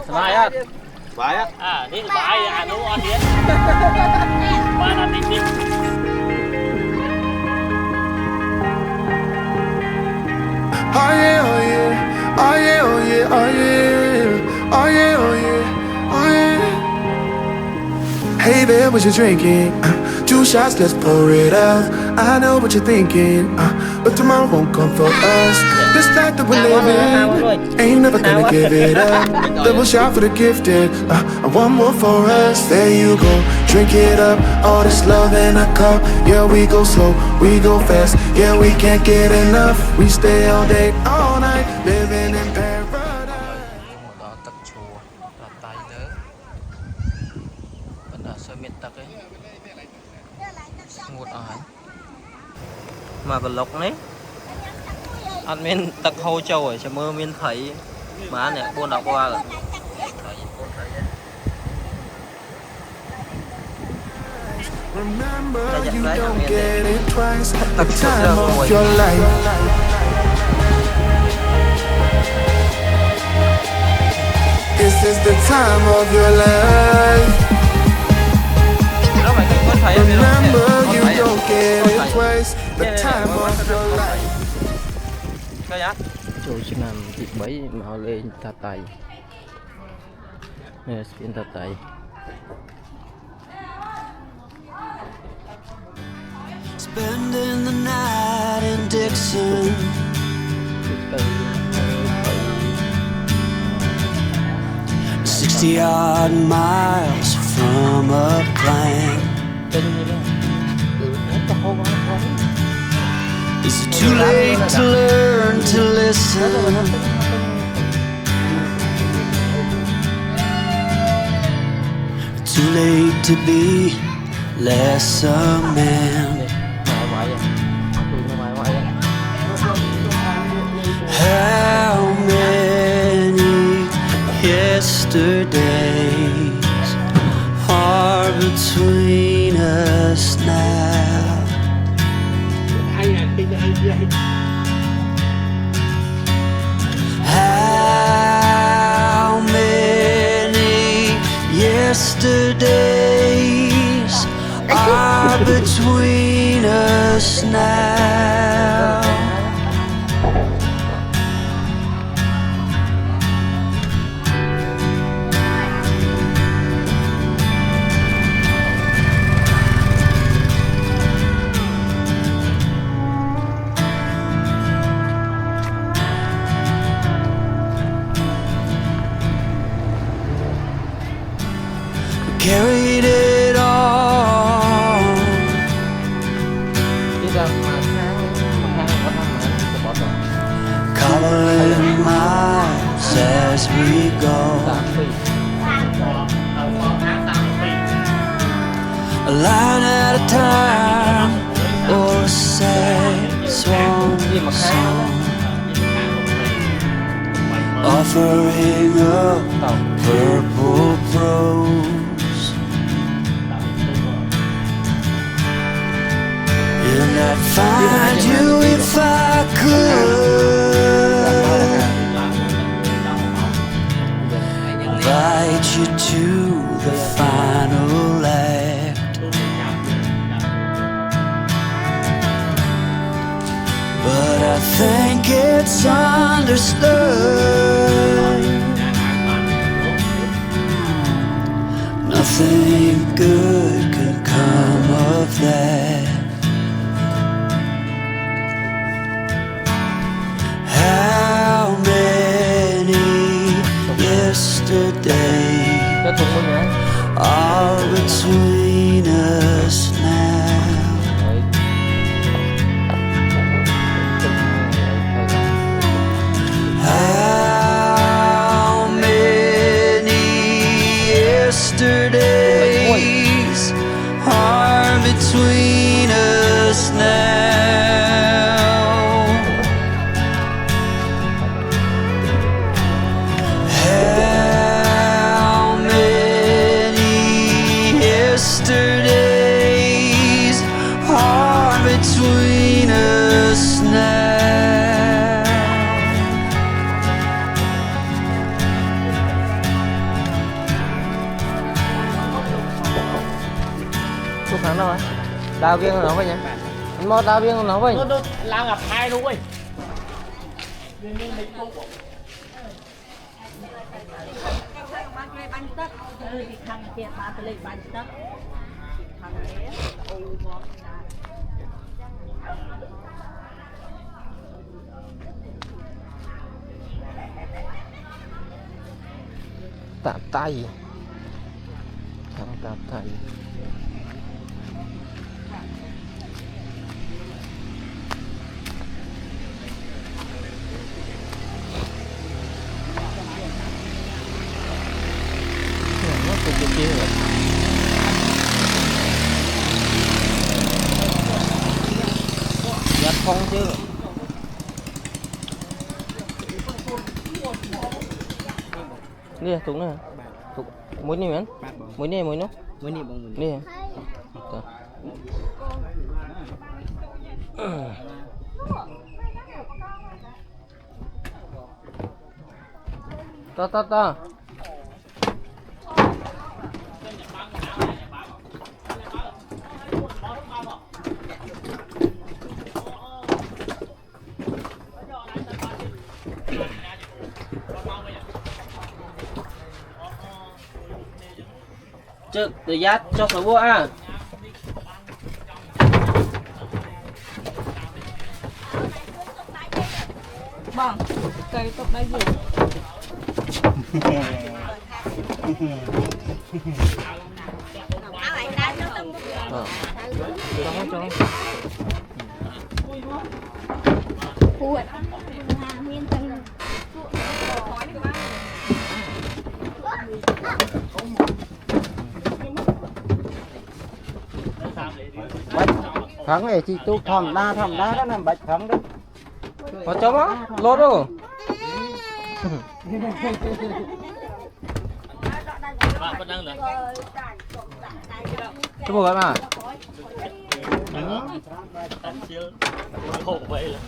สบายอ่ะ สบายอ่ะนี่สบายอ่ะนู้นเดียมาหน่อยนิด Oh yeah, oh yeah, oh yeah, oh yeah, oh yeah, oh yeah, oh yeah, oh yeah. Hey there, what you drinking? 2 shots, let's pour it out. I know what you're thinking, but tomorrow won't come for us. This life that we're living, ain't never gonna give it up. Double shot for the gifted, and one more for us. There you go, drink it up. All this love in a cup. Yeah, we go slow, we go fast. Yeah, we can't get enough. We stay all day, all night, living in paradise. Đó tắc chùa là tay đỡ vẫn ở sơ miền tắc ấy ngột ở mà vật lộc đấy ăn miên tắc hô châu ở chợ mơ miên thấy má này buôn đọc qua rồi Remember, you don't get it twice. The time of your life. This is the time of your life. Remember, you don't get it twice. The time of your life. Chỗ chức năng thịt bấy màu lên tạt tay nè spin tạt tay Spending the night in Dixon. 60-odd miles from a plan. Is it too late to learn to listen? Too late to be less a man. How many yesterdays are between us now? How many yesterdays are between us now? Carried it all. Cobbling miles as we go. A line at a time, or a sad swan song. Offering up purple prose. And I'd find you if I could. Invite you to the final act. But I think it's understood. Nothing good can come of that. How many yesterdays are between us now? How many yesterdays are between us now? How many yesterdays are between us now? thằng đâu rồi đào viên nó phải nhỉ anh mò đào viên nó phải nó lao gặp hai luôn ơi tạm tay thằng tạm tay nó cũng cái kia rồi giặt phong chứ đi tụng này tụng muối này mến muối này muối nó muối này bằng đi ta chứ từ giá cho số búa à Bang, cây tóc đá gì? cho Cuột. thắng này chị tu thầm đa đó làm bạch thắng đấy có chấm á lót đâu bạn vẫn đang là chúc mừng em à ăn siêu khổ vậy là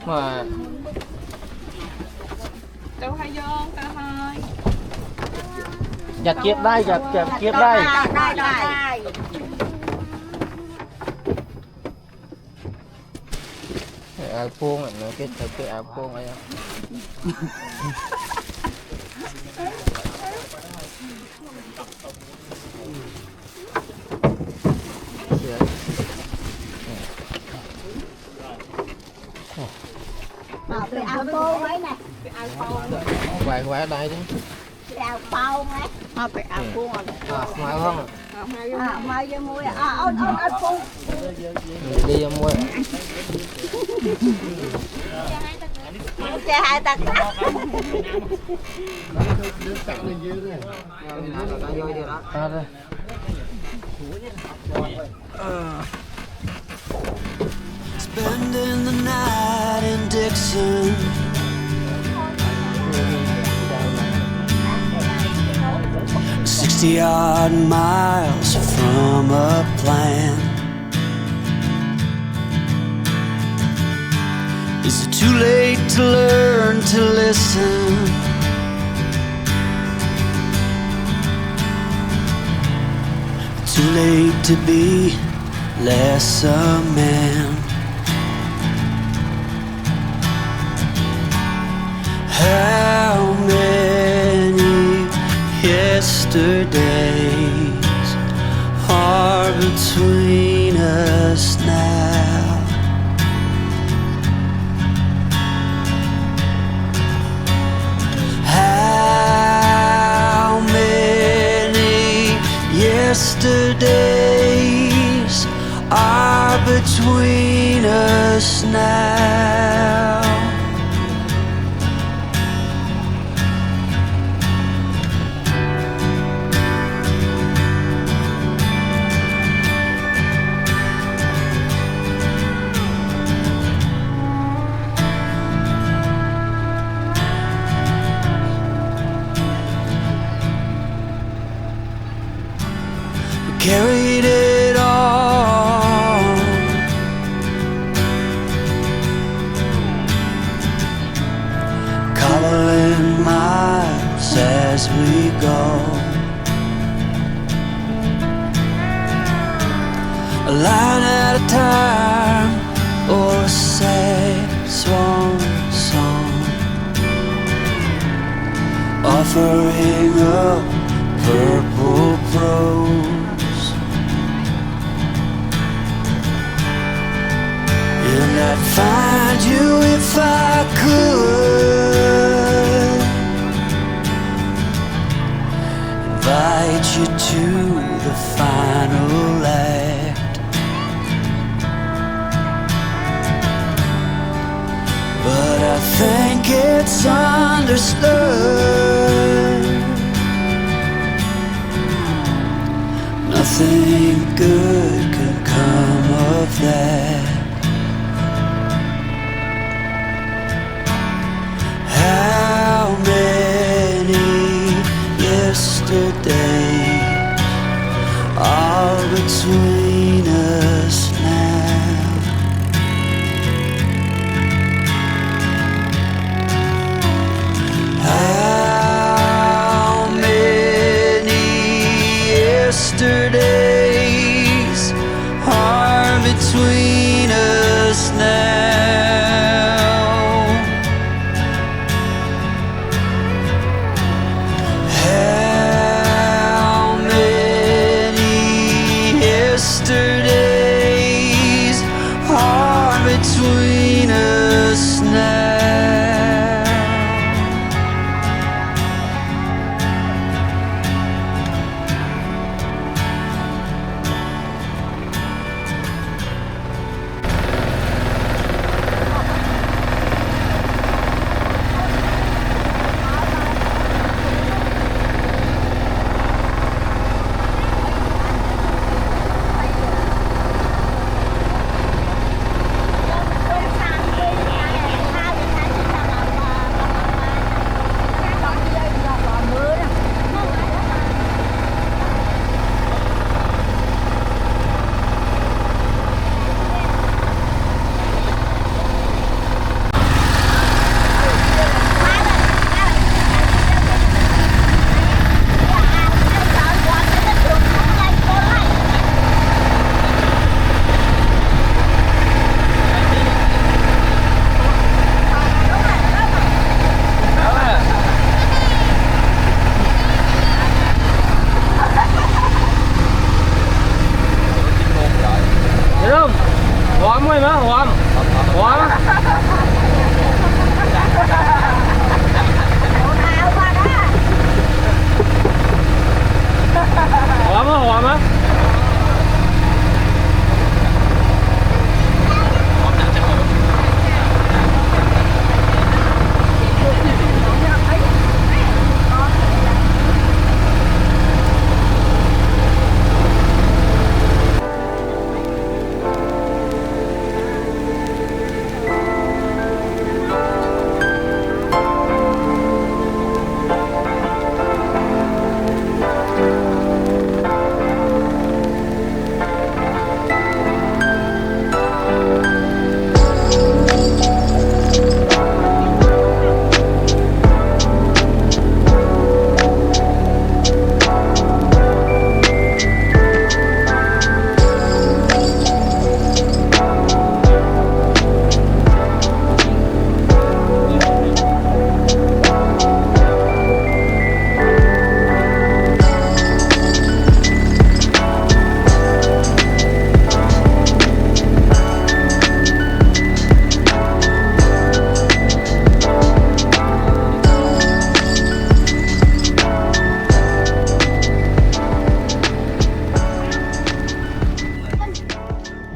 mà Đâu hai vô, cả hai. giặt kiếp đây giặt kiếp đây Đây. iPhone này nó cái thật cái iPhone ấy Cái iPhone ấy nè. quay quay ở đây chứ Cái iPhone ấy. Cái iPhone rồi. ngoài không Mai vô mua iPhone. đi vô mua Xe hai tầng. đây Spending the night in Dixon. 60-odd miles from a plan. Is it too late to learn to listen? Too late to be less a man. How many yesterdays are between us now? How many yesterdays are between us now? Carried it all as we go. A line at a time, or a sad swan song, offering up purple prose. And I'd find you if I could, invite you to the final act. But I think it's understood nothing good can come of that. How many yesterdays are between us now? How many yesterdays are between us now? How many yesterdays are between us now?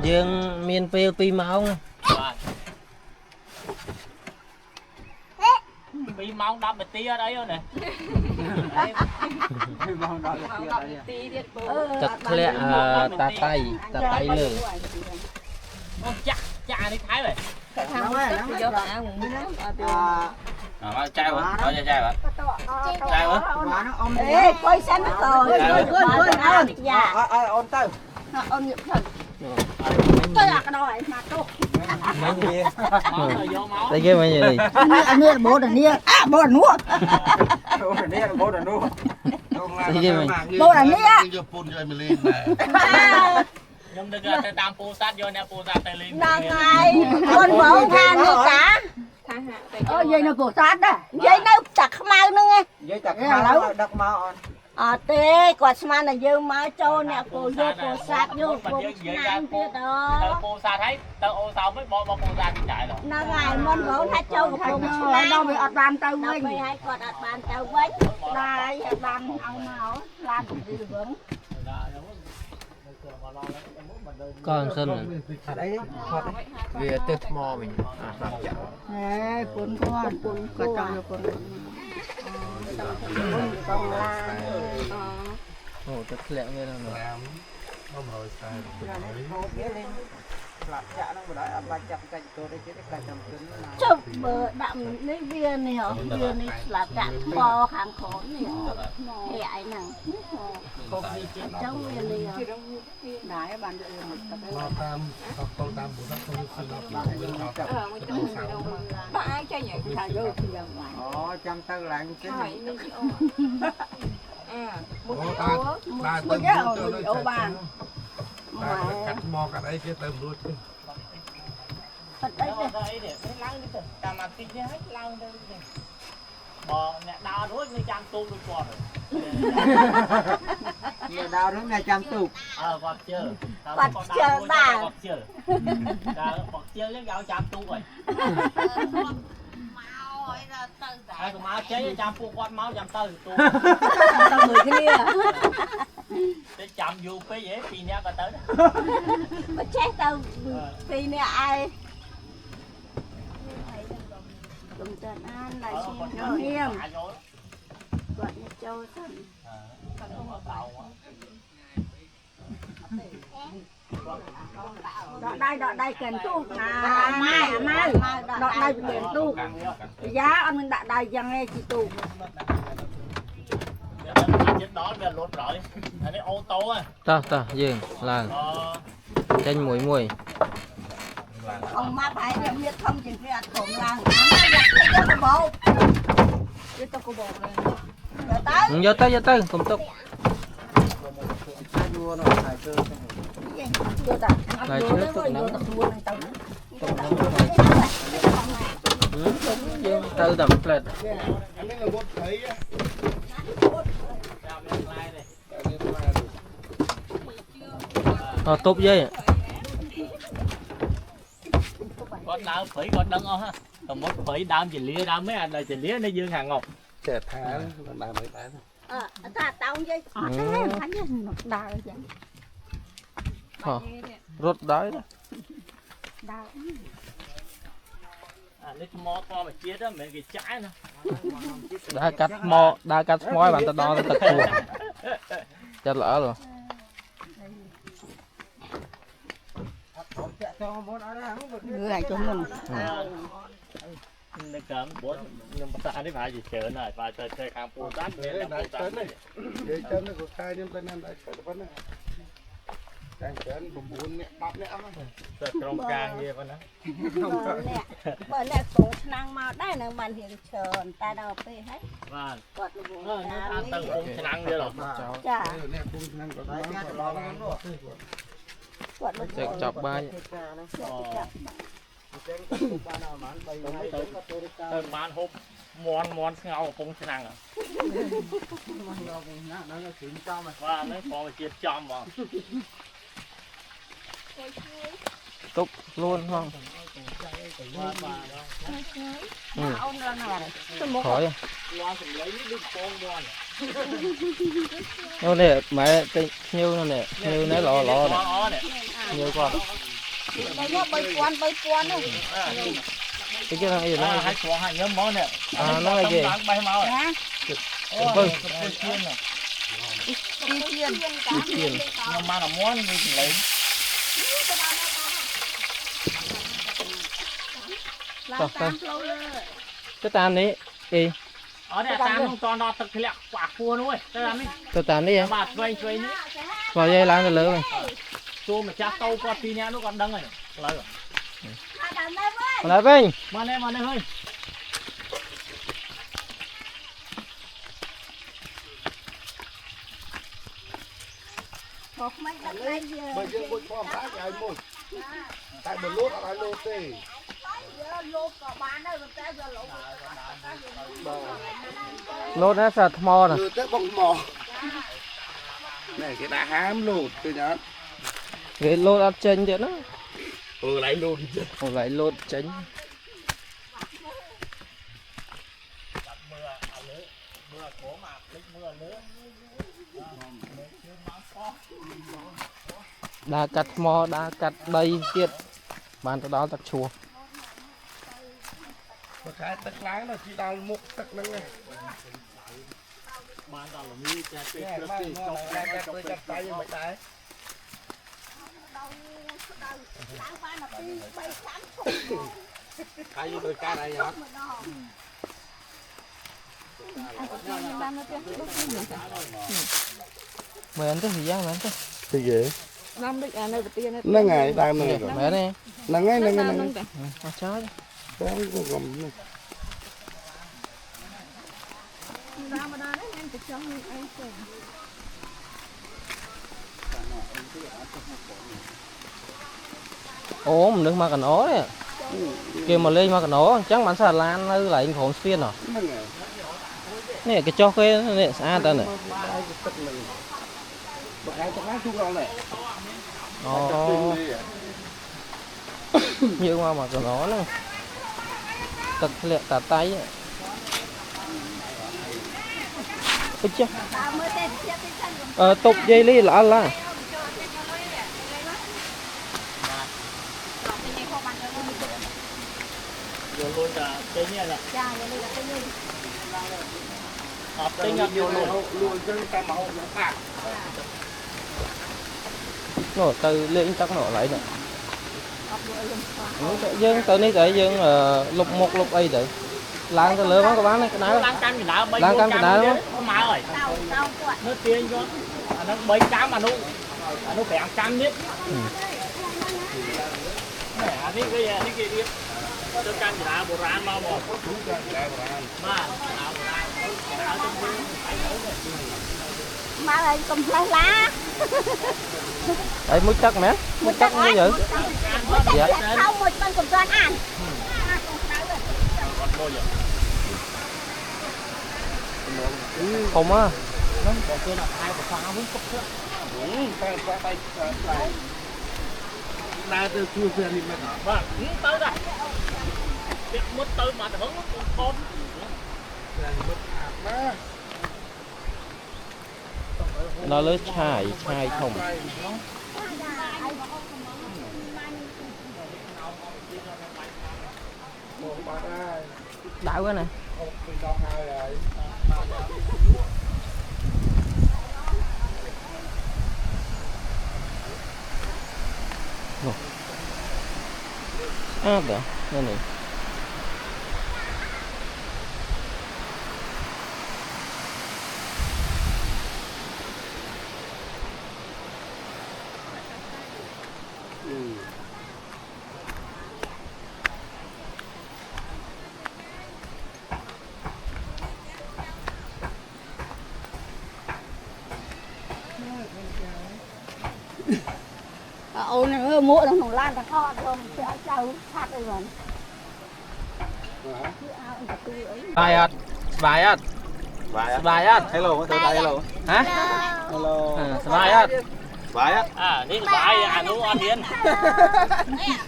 Dương miền phê pi máu bị máu đâm mà tia ở đây rồi nè. Thật lẹ ta tay lử Chắc đi thái rồi. Chai quá, nói cho chai quá. Chai quá. Ê, coi xanh nó rồi. Dạ. Ôn tới. Ôn nhịp thật. Tôi là cái đòi mà tôi. Đây kia mấy gì này? Anh bố là nia. À, bố là nuốt. bố là nia nhưng được là tam pô sát vô nè pô sát tay lên đang ngày con bố than nữa cả dây nó bổ sát đó dây nó chặt mau nữa nghe dây chặt mau đập mau tê quạt mà là dư má châu nè cô vô cô sát vô cô nặng kia đó pô sát thấy tao ô sao mới bỏ pô sát chạy rồi nó ngày môn gỗ thắt châu của cô mà đâu bị ọt bàn tàu với đâu bị hay còn ọt bàn tàu với đây bàn ông nào làm gì vững con sân đấy về từ mò mình làm chậm ê cuốn con trong cuốn con la ồ thật lẹ nghe đâu rồi chụp bờ đậm lấy viên này hả viên này là cạn bò hàng khốn này hả hẹ nè trong viên này hả đái bàn được một ai chơi nhảy thả vô thì giờ ngoài chăm tay lại cái một cái ô bàn cắt mò cả đây kia tầm luôn đấy để lăng đi từ cả mặt kinh hết lăng đây bò nè đào đuối như chăm tôm được bò rồi đào đến ngày chăm tụt quạt chờ bà quạt chờ lấy gạo chăm tôm rồi ai cũng máu chế chăm phu quạt máu chăm tơ tôm tao người cái lia để chăm vô cái dễ pì nè cả tới mà chết tao pì nè ai cùng Trần An lại xin nó nghiêm quạt như châu thần đọ đây kèn tu mai đọ đây kèn tu giá anh mình đọ đây chẳng nghe chị tu chết đó là lột rồi anh ấy ô tô à ta dừng là tranh muối ông má phải em biết không chỉ cái thùng là cái bộ cái tao có bộ này giờ tới cùng tục lại trước tục nắng từ đập lên tốt dây con đào phỉ con đăng không ha còn một phỉ đam chỉ lia đam mấy anh là chỉ lia nó dương hàng ngọc trẻ tháng đào mấy tháng ta tao dây hắn nó đào vậy rốt đói đó đào lấy mò to mà chia đó mấy cái trái nữa đã cắt mối bạn ta đo ta tật chùa chặt lỡ rồi người cho mình nó cấm bốn nhưng mà ta đi phải gì chờ này phải chơi hàng phu sát nên là phu sát để chân nó có khai nên bên em lại chơi được này đang chân bùn bùn nè bắp nè ăn rồi trong càng gì vậy nó bởi lẽ cũng năng màu đây là bạn hiện trường ta đâu phải hết vâng quạt nó buồn nó ăn tầng cũng năng đi rồi chả nè cũng năng có quạt nó chạy chọc bay bán hộp món ngao cũng năng à và nó còn chia chom mà tục luôn không khỏi nó nè mẹ nhiêu nó nè nhiêu nấy lò nè nhiêu con nó bay quan nữa cái thằng gì nó hai con hai nhóm món nè nó là gì bay máu vâng chiên nhưng mà là món đi lấy cái tan đấy đi ở đây tan không toàn đọt thực lẹ quả cua nuôi đây làm đi tôi tan đi bạt vây vây nữa vào dây lan cái lớn này chua mà cha câu qua pin nó còn đắng rồi lấy rồi lại bên mà này hơi có mấy đặt đây Bây giờ bôi phong đá cái một. Tại một lốt ai lốt đi. lô có bán đâu ta giờ lỗ lốt nó sạt mò nè Lốt tới bông mò. Này cái đá hám lốt tôi nhớ. cái lốt ăn chênh vậy đó Lấy lốt chứ. lại lốt chênh đa cắt mò đa cắt đầy tiết bàn tới đó tắc chùa Một cái tắc láng là chỉ đang múc tắc nâng này. Bạn đó là mi cha cái Cái này cái tôi chặt tay với mấy cái. Cái gì tôi ca đây hả? mày ăn cái gì vậy mày ăn cái Cái gì? năm đích nơi đầu tiên Nó ngày đang này rồi. mẹ đây Nó ngay nó ngay. à chó Đang cũng cầm. ố mình đừng mà cần ố đấy kêu mà lên mà cần ố chắc bạn xà lan nó lại anh khổng xuyên rồi nè cái cho cái này xa ta này Một cái tắc láng xuống đâu này. ồ nhưng mà cần ố nữa tật lẹ tà tay ôi chứ tục dây ly là là rồi luôn là cái như là họp tính là nhiều luôn Luôn chân ta màu nó tạc. nổ từ lên chắc nổ lại nữa dương từ này tới dương lục một lục ấy được lang từ lớn các bạn này cái nào lang cam gì nào lang cam gì nào đúng không má ơi nó tiền cho nó bấy cam mà nó phải ăn cam nhất này cái đi cho cam gì nào bồ ran mà một mà nào bồ ran nào trong quê mà lại cầm lá đấy mức chắc mẹ mức chắc như vậy dạ không một con cầm toàn ăn không á nó bỏ quên là hai của phá với cốc nữa Tay. Ra từ chui xe đi mà. vâng tới đây biết mất tới mà vẫn con nó lấy chai không đảo quá nè ada ini ôn này mua đồng nồng lan thằng kho không sẽ cháu phát đây mà bài ắt bài ắt bài ắt Hello, tôi đây hello. hả Hello. bài ắt Bài á. à nên bài à nó ăn điên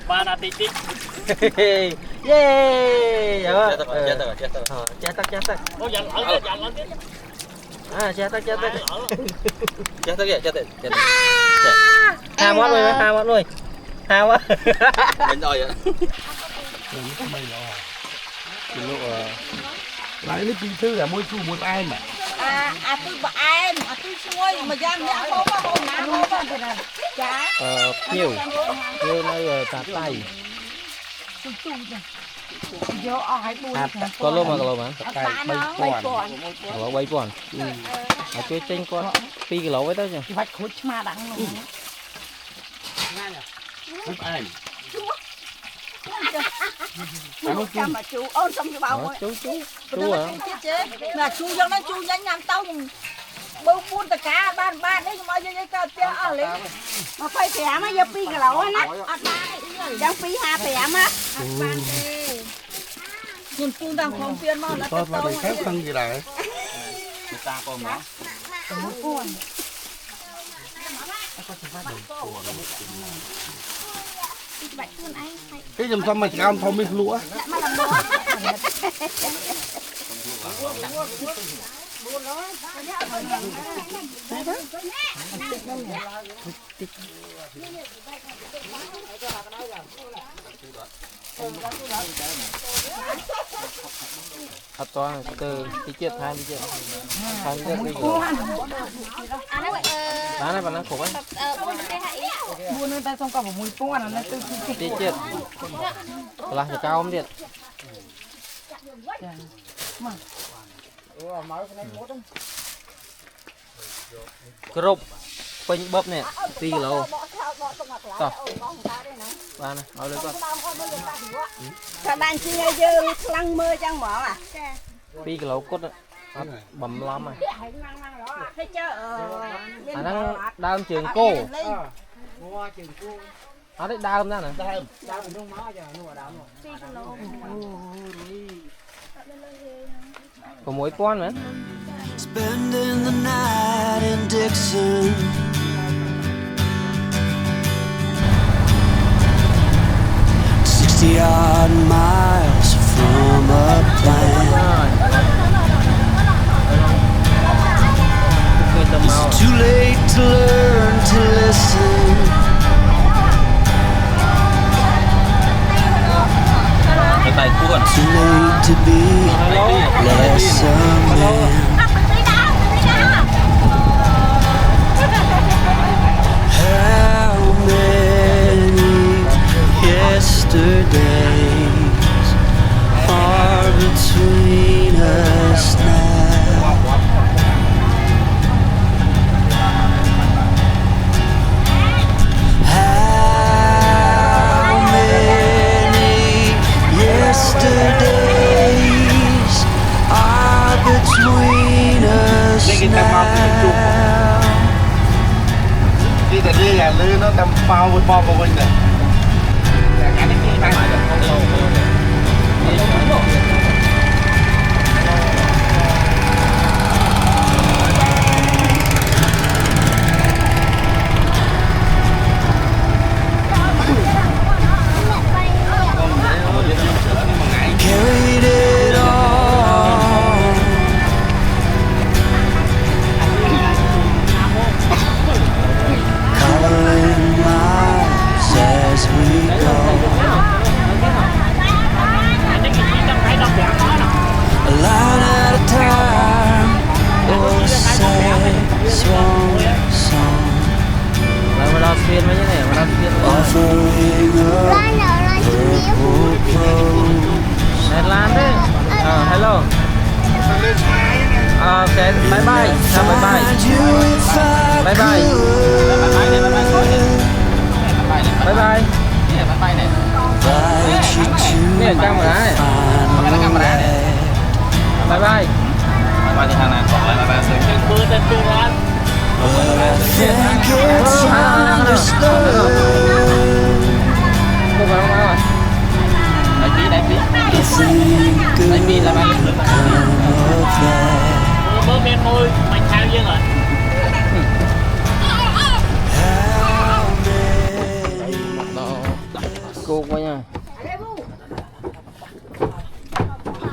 ba là tít tít yeah chết tắc nó dặn ở tiếp à chết tắc hai món luôn hai quá Bên rồi vậy. Lúc lại lấy thứ là môi chu một ai mà. tôi bảo em tôi xuôi mà giang nhá hôm nào thì là chả nhiều nơi tạt tay vô ai buồn có lô mà ba nó bay còn có bay còn ở chơi tranh con pi cái lẩu với tao nhỉ vạch khối mà đắng luôn Lúc ai. chú mà chú ôn xong cái bao chú à là chú cho nó chú nhanh nhanh tao bưng buôn tất cả ban đấy mà giờ cao tiêu ở lấy mà phải thẻ mà giờ pi cái lẩu á chẳng pi hà thẻ mà nhìn buôn đang không tiền mà là tôi phải phép thân gì lại ta còn nó cái dùm xong mà cao không biết lúa toàn từ tí chết hai tí chết đi rồi đá này bạn đang khổ ấy buôn người ta xong cả một mùi phong là nó từ tí chết là phải cao không điện group pin bóp nè tí lâu tao ba nàyเอาเลยก่อน các bạn chi dương lăng mơ chẳng mở à tí lâu cốt bầm lắm à thấy chưa anh đang đau trường cô ở đấy đau ra nè có mỗi con nữa Spending the night in Dixon. Odd miles from a plan. It's too late to learn to listen. Too late to be less a man. How many yesterdays are between us now? How many yesterdays are between us now? đi tại đi là lưới nó đâm bao với bao vào bên này Carried it all. Coloring lives as we go. A line at a time. Oh, sad swan song. Offering up purple clothes. làm đấy hello ok bye bye chào bye bye bye bye bye bye này camera này bye bye bye đi thằng này còn lại bye bye trên mưa trên mưa anh cô vào đâu rồi đại phí là ba lực mưa men môi mày sao dương rồi cô quá nha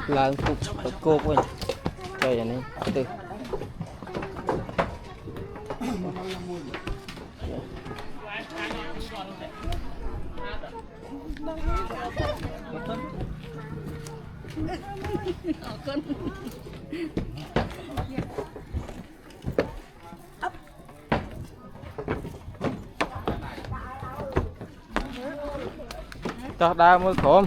là cô quá trời vậy này từ cho đau mới khổm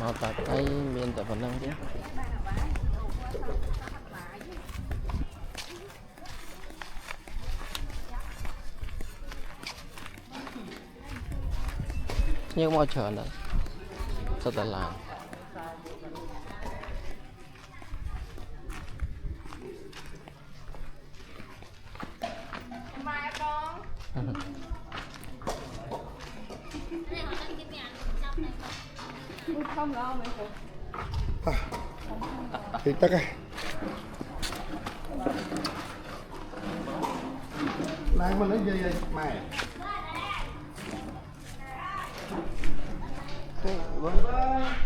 họ tại cái miền tại phần năng chứ nhưng mà chờ nữa rất là làm thì tất cả này mình lấy gì vậy mày Vâng.